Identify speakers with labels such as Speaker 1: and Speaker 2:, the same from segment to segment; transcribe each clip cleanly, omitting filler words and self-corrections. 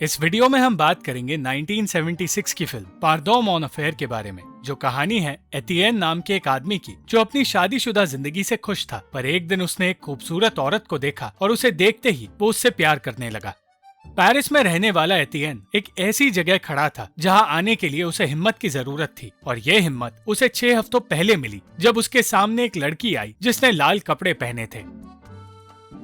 Speaker 1: इस वीडियो में हम बात करेंगे 1976 की फिल्म पारदोम ऑन अफेयर के बारे में, जो कहानी है एतियेन नाम के एक आदमी की जो अपनी शादीशुदा जिंदगी से खुश था, पर एक दिन उसने एक खूबसूरत औरत को देखा और उसे देखते ही वो उससे प्यार करने लगा। पेरिस में रहने वाला एतियेन एक ऐसी जगह खड़ा था जहां आने के लिए उसे हिम्मत की जरूरत थी, और ये हिम्मत उसे 6 हफ्तों पहले मिली जब उसके सामने एक लड़की आई जिसने लाल कपड़े पहने थे।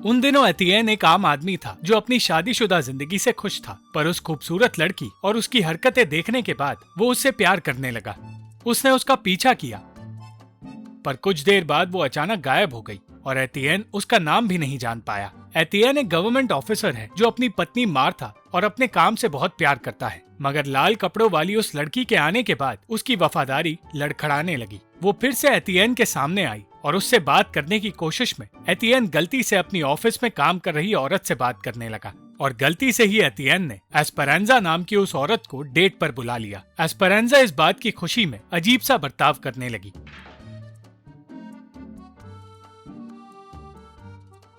Speaker 1: उन दिनों एतियेन एक आम आदमी था जो अपनी शादीशुदा जिंदगी से खुश था, पर उस खूबसूरत लड़की और उसकी हरकतें देखने के बाद वो उससे प्यार करने लगा। उसने उसका पीछा किया, पर कुछ देर बाद वो अचानक गायब हो गई और एतियेन उसका नाम भी नहीं जान पाया। एतियेन एक गवर्नमेंट ऑफिसर है जो अपनी पत्नी मार्था और अपने काम से बहुत प्यार करता है, मगर लाल कपड़ों वाली उस लड़की के आने के बाद उसकी वफादारी लड़खड़ाने लगी। वो फिर से एतियेन के सामने आई और उससे बात करने की कोशिश में एतियेन गलती से अपनी ऑफिस में काम कर रही औरत से बात करने लगा, और गलती से ही एतियेन ने एस्पेरेंजा नाम की उस औरत को डेट पर बुला लिया। एस्पेरेंजा इस बात की खुशी में अजीब सा बर्ताव करने लगी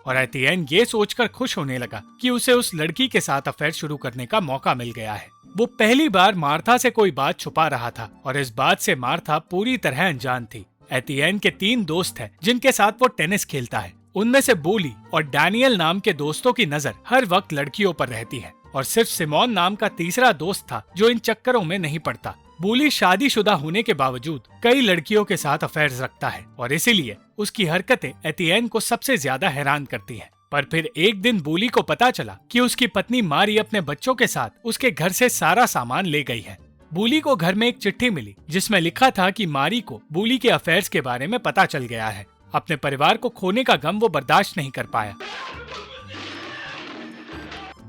Speaker 1: और एतियेन ये सोचकर खुश होने लगा कि उसे उस लड़की के साथ अफेयर शुरू करने का मौका मिल गया है। वो पहली बार मार्था से कोई बात छुपा रहा था और इस बात से मार्था पूरी तरह अनजान थी। एतियेन के 3 दोस्त हैं जिनके साथ वो टेनिस खेलता है। उनमें से बोली और डैनियल नाम के दोस्तों की नजर हर वक्त लड़कियों पर रहती है, और सिर्फ सिमोन नाम का तीसरा दोस्त था जो इन चक्करों में नहीं पड़ता। बोली शादीशुदा होने के बावजूद कई लड़कियों के साथ अफेयर्स रखता है और इसीलिए उसकी हरकतें एतियेन को सबसे ज्यादा हैरान करती हैं। पर फिर एक दिन बोली को पता चला कि उसकी पत्नी मारी अपने बच्चों के साथ उसके घर से सारा सामान ले गई है। बूली को घर में एक चिट्ठी मिली जिसमें लिखा था कि मारी को बूली के अफेयर्स के बारे में पता चल गया है। अपने परिवार को खोने का गम वो बर्दाश्त नहीं कर पाया।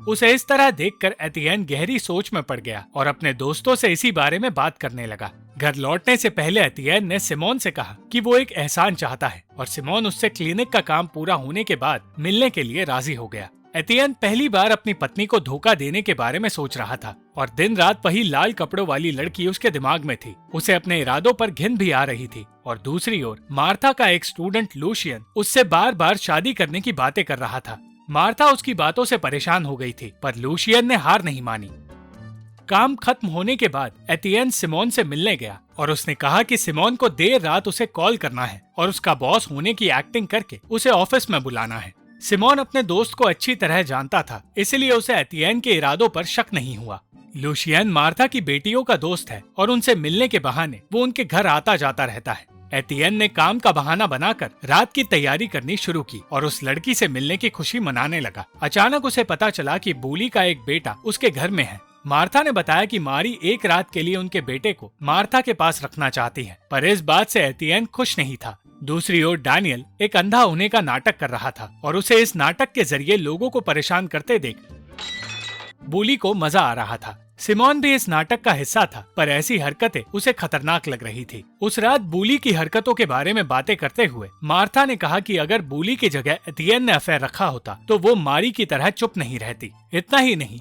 Speaker 1: उसे इस तरह देखकर एतियेन गहरी सोच में पड़ गया और अपने दोस्तों से इसी बारे में बात करने लगा। घर लौटने से पहले एतियेन ने सिमोन से कहा कि वो एक एहसान चाहता है, और सिमोन उससे क्लिनिक का काम पूरा होने के बाद मिलने के लिए राजी हो गया। एतियेन पहली बार अपनी पत्नी को धोखा देने के बारे में सोच रहा था और दिन रात वही लाल कपड़ों वाली लड़की उसके दिमाग में थी। उसे अपने इरादों पर घिन भी आ रही थी, और दूसरी ओर मार्था का एक स्टूडेंट लूशियन उससे बार बार शादी करने की बातें कर रहा था। मार्था उसकी बातों से परेशान हो गई थी, पर लूशियन ने हार नहीं मानी। काम खत्म होने के बाद एतियेन सिमोन से मिलने गया और उसने कहा कि सिमोन को देर रात उसे कॉल करना है और उसका बॉस होने की एक्टिंग करके उसे ऑफिस में बुलाना है। सिमोन अपने दोस्त को अच्छी तरह जानता था, इसलिए उसे एतियेन के इरादों पर शक नहीं हुआ। लूशियन मार्था की बेटियों का दोस्त है और उनसे मिलने के बहाने वो उनके घर आता जाता रहता है। एतियेन ने काम का बहाना बनाकर रात की तैयारी करनी शुरू की और उस लड़की से मिलने की खुशी मनाने लगा। अचानक उसे पता चला कि बूली का एक बेटा उसके घर में है। मार्था ने बताया कि मारी एक रात के लिए उनके बेटे को मार्था के पास रखना चाहती है, पर इस बात से एतियेन खुश नहीं था। दूसरी ओर डैनियल एक अंधा होने का नाटक कर रहा था और उसे इस नाटक के जरिए लोगों को परेशान करते देख बूली को मजा आ रहा था। सिमोन भी इस नाटक का हिस्सा था, पर ऐसी हरकतें उसे खतरनाक लग रही थी। उस रात बूली की हरकतों के बारे में बातें करते हुए मार्था ने कहा कि अगर बूली की जगह एतियेन ने अफेयर रखा होता तो वो मारी की तरह चुप नहीं रहती। इतना ही नहीं,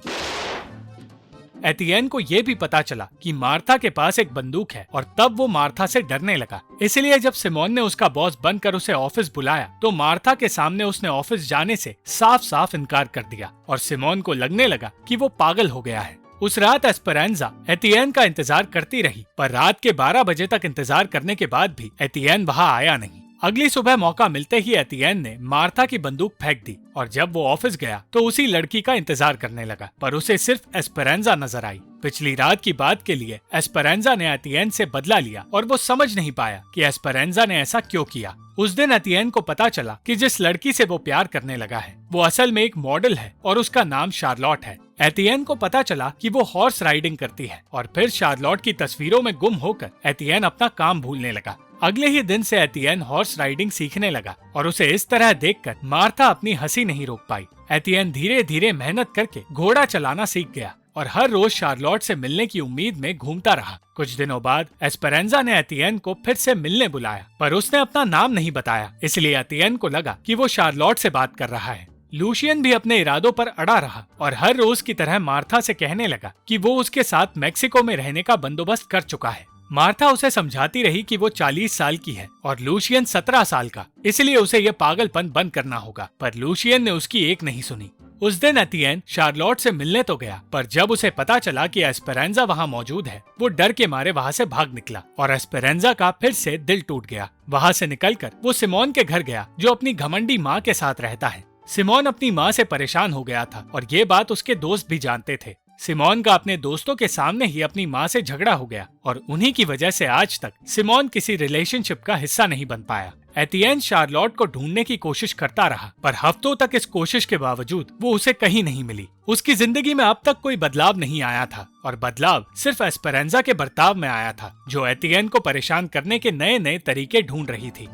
Speaker 1: एतियेन को ये भी पता चला कि मार्था के पास एक बंदूक है, और तब वो मार्था से डरने लगा। इसलिए जब सिमोन ने उसका बॉस बनकर उसे ऑफिस बुलाया तो मार्था के सामने उसने ऑफिस जाने से साफ साफ इनकार कर दिया, और सिमोन को लगने लगा कि वो पागल हो गया है। उस रात एस्पेरेंजा एतियेन का इंतजार करती रही, पर रात के 12 बजे तक इंतजार करने के बाद भी एतियेन वहाँ आया नहीं। अगली सुबह मौका मिलते ही एतियेन ने मार्था की बंदूक फेंक दी, और जब वो ऑफिस गया तो उसी लड़की का इंतजार करने लगा, पर उसे सिर्फ एस्पेरेंजा नजर आई। पिछली रात की बात के लिए एस्पेरेंजा ने एतियेन से बदला लिया और वो समझ नहीं पाया कि एस्पेरेंजा ने ऐसा क्यों किया। उस दिन एतियेन को पता चला कि जिस लड़की से वो प्यार करने लगा है वो असल में एक मॉडल है और उसका नाम शार्लोट है। एतियेन को पता चला कि वो हॉर्स राइडिंग करती है, और फिर शार्लोट की तस्वीरों में गुम होकर एतियेन अपना काम भूलने लगा। अगले ही दिन से एतियेन हॉर्स राइडिंग सीखने लगा, और उसे इस तरह देखकर मार्था अपनी हंसी नहीं रोक पाई। एतियेन धीरे धीरे मेहनत करके घोड़ा चलाना सीख गया और हर रोज शार्लोट से मिलने की उम्मीद में घूमता रहा। कुछ दिनों बाद एस्पेरेंजा ने एतियेन को फिर से मिलने बुलाया, पर उसने अपना नाम नहीं बताया, इसलिए एतियेन को लगा कि वो शार्लोट से बात कर रहा है। लूशियन भी अपने इरादों पर अड़ा रहा और हर रोज की तरह मार्था से कहने लगा कि वो उसके साथ मेक्सिको में रहने का बंदोबस्त कर चुका है। मार्था उसे समझाती रही कि वो 40 साल की है और लूशियन 17 साल का, इसलिए उसे ये पागलपन बंद करना होगा, पर लूशियन ने उसकी एक नहीं सुनी। उस दिन एतियेन शार्लोट से मिलने तो गया, पर जब उसे पता चला कि एस्पेरेंजा वहाँ मौजूद है, वो डर के मारे वहाँ से भाग निकला और एस्पेरेंजा का फिर से दिल टूट गया। वहाँ से निकलकर वो सिमोन के घर गया, जो अपनी घमंडी माँ के साथ रहता है। सिमोन अपनी माँ से परेशान हो गया था और ये बात उसके दोस्त भी जानते थे। सिमोन का अपने दोस्तों के सामने ही अपनी माँ से झगड़ा हो गया और उन्हीं की वजह से आज तक सिमोन किसी रिलेशनशिप का हिस्सा नहीं बन पाया। एतियेन शार्लोट को ढूंढने की कोशिश करता रहा, पर हफ्तों तक इस कोशिश के बावजूद वो उसे कहीं नहीं मिली। उसकी जिंदगी में अब तक कोई बदलाव नहीं आया था और बदलाव सिर्फ एस्पेरेंजा के बर्ताव में आया था, जो एतियेन को परेशान करने के नए नए तरीके ढूंढ रही थी।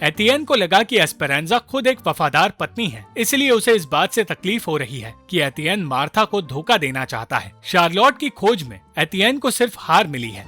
Speaker 1: एतियेन को लगा कि एस्पेरेंजा खुद एक वफादार पत्नी है, इसलिए उसे इस बात से तकलीफ हो रही है कि एतियेन मार्था को धोखा देना चाहता है। शार्लोट की खोज में एतियेन को सिर्फ हार मिली है,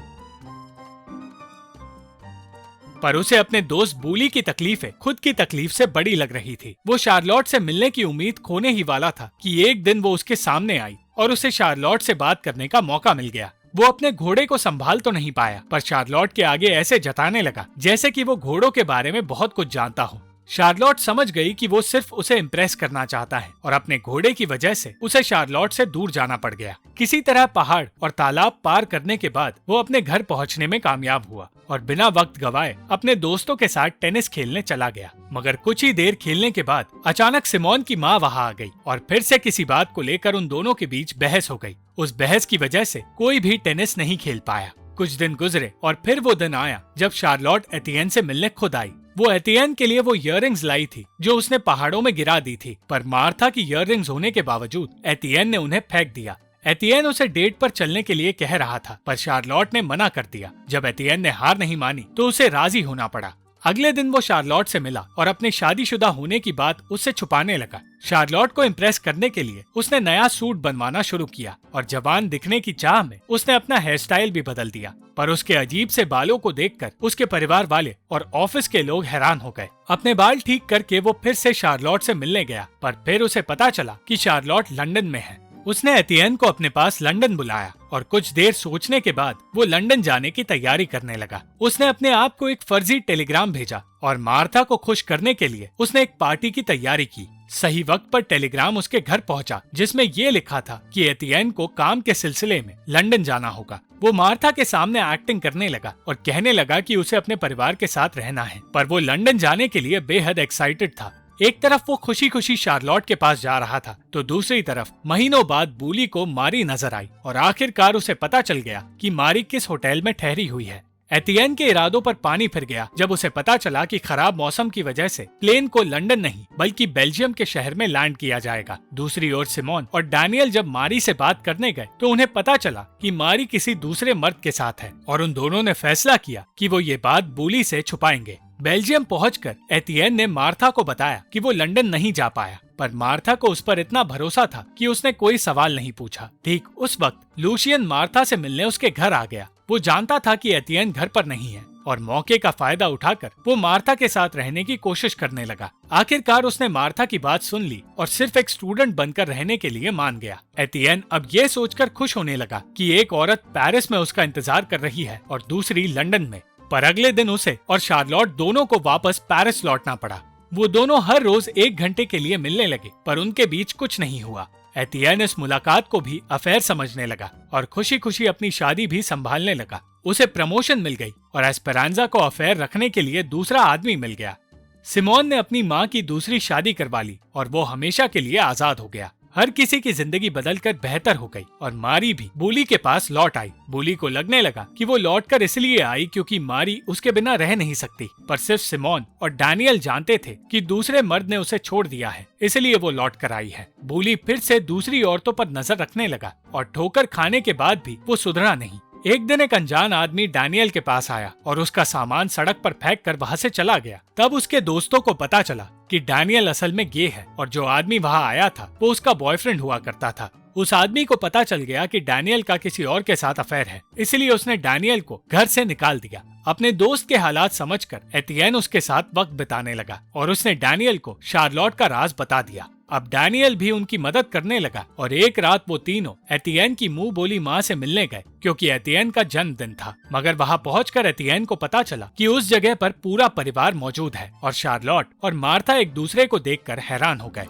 Speaker 1: पर उसे अपने दोस्त बूली की तकलीफें खुद की तकलीफ से बड़ी लग रही थी। वो शार्लोट से मिलने की उम्मीद खोने ही वाला था कि एक दिन वो उसके सामने आई और उसे शार्लोट से बात करने का मौका मिल गया। वो अपने घोड़े को संभाल तो नहीं पाया, पर शार्लोट के आगे ऐसे जताने लगा जैसे कि वो घोड़ों के बारे में बहुत कुछ जानता हो। शार्लोट समझ गई कि वो सिर्फ उसे इम्प्रेस करना चाहता है और अपने घोड़े की वजह से उसे शार्लोट से दूर जाना पड़ गया। किसी तरह पहाड़ और तालाब पार करने के बाद वो अपने घर पहुंचने में कामयाब हुआ और बिना वक्त गवाए अपने दोस्तों के साथ टेनिस खेलने चला गया। मगर कुछ ही देर खेलने के बाद अचानक सिमोन की माँ वहाँ आ गई और फिर से किसी बात को लेकर उन दोनों के बीच बहस हो गई। उस बहस की वजह से कोई भी टेनिस नहीं खेल पाया। कुछ दिन गुजरे और फिर वो दिन आया जब शार्लोट एतियेन से मिलने खुद आई। वो एतियेन के लिए वो इयररिंग्स लाई थी जो उसने पहाड़ों में गिरा दी थी, पर मार्था की इयररिंग्स होने के बावजूद एतियेन ने उन्हें फेंक दिया। एतियेन उसे डेट पर चलने के लिए कह रहा था, पर शार्लोट ने मना कर दिया। जब एतियेन ने हार नहीं मानी तो उसे राजी होना पड़ा। अगले दिन वो शार्लोट से मिला और अपने शादीशुदा होने की बात उससे छुपाने लगा। शार्लोट को इम्प्रेस करने के लिए उसने नया सूट बनवाना शुरू किया और जवान दिखने की चाह में उसने अपना हेयर स्टाइल भी बदल दिया। पर उसके अजीब से बालों को देखकर उसके परिवार वाले और ऑफिस के लोग हैरान हो गए। अपने बाल ठीक करके वो फिर से शार्लोट से मिलने गया, पर फिर उसे पता चला कि शार्लोट लंदन में है। उसने एतियेन को अपने पास लंदन बुलाया और कुछ देर सोचने के बाद वो लंदन जाने की तैयारी करने लगा। उसने अपने आप को एक फर्जी टेलीग्राम भेजा और मार्था को खुश करने के लिए उसने एक पार्टी की तैयारी की। सही वक्त पर टेलीग्राम उसके घर पहुंचा, जिसमें ये लिखा था कि एतियेन को काम के सिलसिले में लंदन जाना होगा। वो मार्था के सामने एक्टिंग करने लगा और कहने लगा कि उसे अपने परिवार के साथ रहना है, पर वो लंदन जाने के लिए बेहद एक्साइटेड था। एक तरफ वो खुशी खुशी शार्लोट के पास जा रहा था, तो दूसरी तरफ महीनों बाद बूली को मारी नजर आई और आखिरकार उसे पता चल गया कि मारी किस होटल में ठहरी हुई है। एतियेन के इरादों पर पानी फिर गया जब उसे पता चला कि खराब मौसम की वजह से प्लेन को लंदन नहीं बल्कि बेल्जियम के शहर में लैंड किया जाएगा। दूसरी ओर सिमोन और डैनियल जब मारी से बात करने गए तो उन्हें पता चला कि मारी किसी दूसरे मर्द के साथ है और उन दोनों ने फैसला किया कि वो ये बात बूली से छुपाएंगे। बेल्जियम पहुंचकर एतियेन ने मार्था को बताया कि वो लंदन नहीं जा पाया, पर मार्था को उस पर इतना भरोसा था कि उसने कोई सवाल नहीं पूछा। ठीक उस वक्त लूशियन मार्था से मिलने उसके घर आ गया। वो जानता था कि एतियेन घर पर नहीं है और मौके का फायदा उठाकर वो मार्था के साथ रहने की कोशिश करने लगा। आखिरकार उसने मार्था की बात सुन ली और सिर्फ एक स्टूडेंट बनकर रहने के लिए मान गया। एतियेन अब ये सोचकर खुश होने लगा कि एक औरत पेरिस में उसका इंतजार कर रही है और दूसरी लंदन में। पर अगले दिन उसे और शार्लोट दोनों को वापस पेरिस लौटना पड़ा। वो दोनों हर रोज 1 घंटे के लिए मिलने लगे, पर उनके बीच कुछ नहीं हुआ। एतियेन इस मुलाकात को भी अफेयर समझने लगा और खुशी खुशी अपनी शादी भी संभालने लगा। उसे प्रमोशन मिल गई और एस्पेरांजा को अफेयर रखने के लिए दूसरा आदमी मिल गया। सिमोन ने अपनी माँ की दूसरी शादी करवा ली और वो हमेशा के लिए आजाद हो गया। हर किसी की जिंदगी बदलकर बेहतर हो गई और मारी भी बूली के पास लौट आई। बूली को लगने लगा कि वो लौटकर इसलिए आई क्योंकि मारी उसके बिना रह नहीं सकती, पर सिर्फ सिमोन और डैनियल जानते थे कि दूसरे मर्द ने उसे छोड़ दिया है, इसलिए वो लौट कर आई है। बूली फिर से दूसरी औरतों पर नजर रखने लगा और ठोकर खाने के बाद भी वो सुधरा नहीं। एक दिन एक अनजान आदमी डैनियल के पास आया और उसका सामान सड़क पर फेंक कर वहाँ से चला गया। तब उसके दोस्तों को पता चला कि डैनियल असल में गे है और जो आदमी वहाँ आया था वो उसका बॉयफ्रेंड हुआ करता था। उस आदमी को पता चल गया कि डैनियल का किसी और के साथ अफेयर है, इसलिए उसने डैनियल को घर से निकाल दिया। अपने दोस्त के हालात समझकर एतियेन उसके साथ वक्त बिताने लगा और उसने डैनियल को शार्लोट का राज बता दिया। अब डैनियल भी उनकी मदद करने लगा और एक रात वो तीनों एतियन की मुंह बोली माँ से मिलने गए, क्योंकि एतियन का जन्मदिन था। मगर वहाँ पहुंचकर एतियन को पता चला कि उस जगह पर पूरा परिवार मौजूद है और शार्लोट और मार्था एक दूसरे को देखकर हैरान हो गए।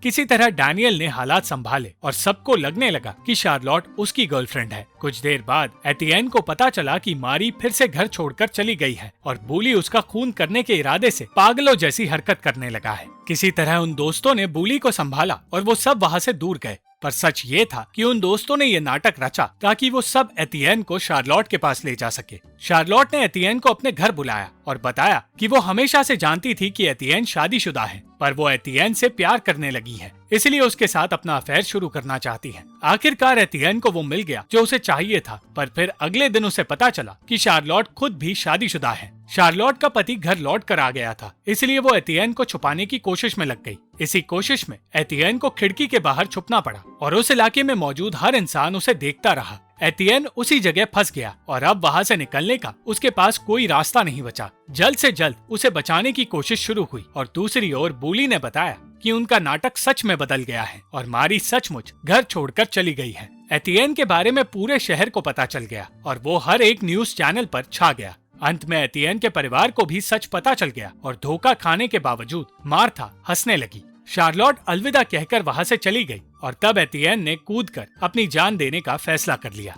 Speaker 1: किसी तरह डैनियल ने हालात संभाले और सबको लगने लगा कि शार्लोट उसकी गर्लफ्रेंड है। कुछ देर बाद एतियन को पता चला कि मारी फिर से घर छोड़कर चली गई है और बूली उसका खून करने के इरादे से पागलों जैसी हरकत करने लगा है। किसी तरह उन दोस्तों ने बूली को संभाला और वो सब वहाँ से दूर गए। पर सच ये था कि उन दोस्तों ने ये नाटक रचा ताकि वो सब एतियन को शार्लोट के पास ले जा सके। शार्लोट ने एतियन को अपने घर बुलाया और बताया कि वो हमेशा से जानती थी कि एतियन शादीशुदा है, पर वो एतियन से प्यार करने लगी है, इसलिए उसके साथ अपना अफेयर शुरू करना चाहती है। आखिरकार एतियन को वो मिल गया जो उसे चाहिए था, पर फिर अगले दिन उसे पता चला कि शार्लोट खुद भी शादीशुदा है। शार्लोट का पति घर लौट कर आ गया था, इसलिए वो एतियन को छुपाने की कोशिश में लग गई। इसी कोशिश में एतियन को खिड़की के बाहर छुपना पड़ा और उस इलाके में मौजूद हर इंसान उसे देखता रहा। एतियन उसी जगह फंस गया और अब वहाँ से निकलने का उसके पास कोई रास्ता नहीं बचा। जल्द से जल्द उसे बचाने की कोशिश शुरू हुई और दूसरी ओर बूली ने बताया कि उनका नाटक सच में बदल गया है और मारी सचमुच घर छोड़कर चली गई है। एतियन के बारे में पूरे शहर को पता चल गया और वो हर एक न्यूज चैनल पर छा गया। अंत में एतियन के परिवार को भी सच पता चल गया और धोखा खाने के बावजूद मार्था हंसने लगी। शार्लोट अलविदा कहकर वहाँ से चली गई और तब एतियन ने कूदकर अपनी जान देने का फैसला कर लिया।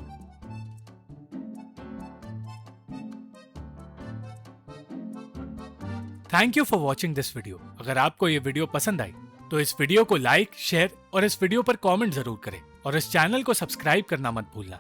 Speaker 1: Thank you for watching this video. अगर आपको ये वीडियो पसंद आई तो इस वीडियो को लाइक, शेयर और इस वीडियो पर कमेंट जरूर करें और इस चैनल को सब्सक्राइब करना मत भूलना।